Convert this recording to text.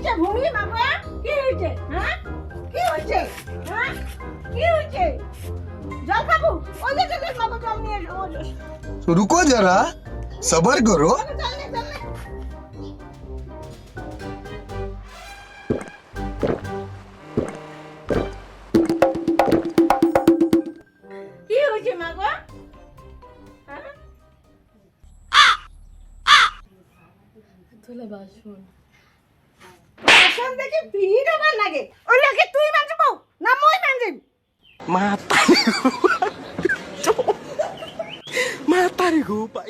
হয়েছে ভূমি বাবা? কি হয়েছে? হ্যাঁ কি হয়েছে? হ্যাঁ কি হয়েছে? জল খাবো? ওই যে বাবা জল নিয়ে এসো, ওই যে। तो रुको जरा सबर करो চল নে, চল নে। কি হয়েছে মা গো? হ্যাঁ? তুলে বাসন বাসন দেখে ভিড় আবার লাগে। ওই লাগে তুই মানজবো না মই মানজিম? mata mata gue pak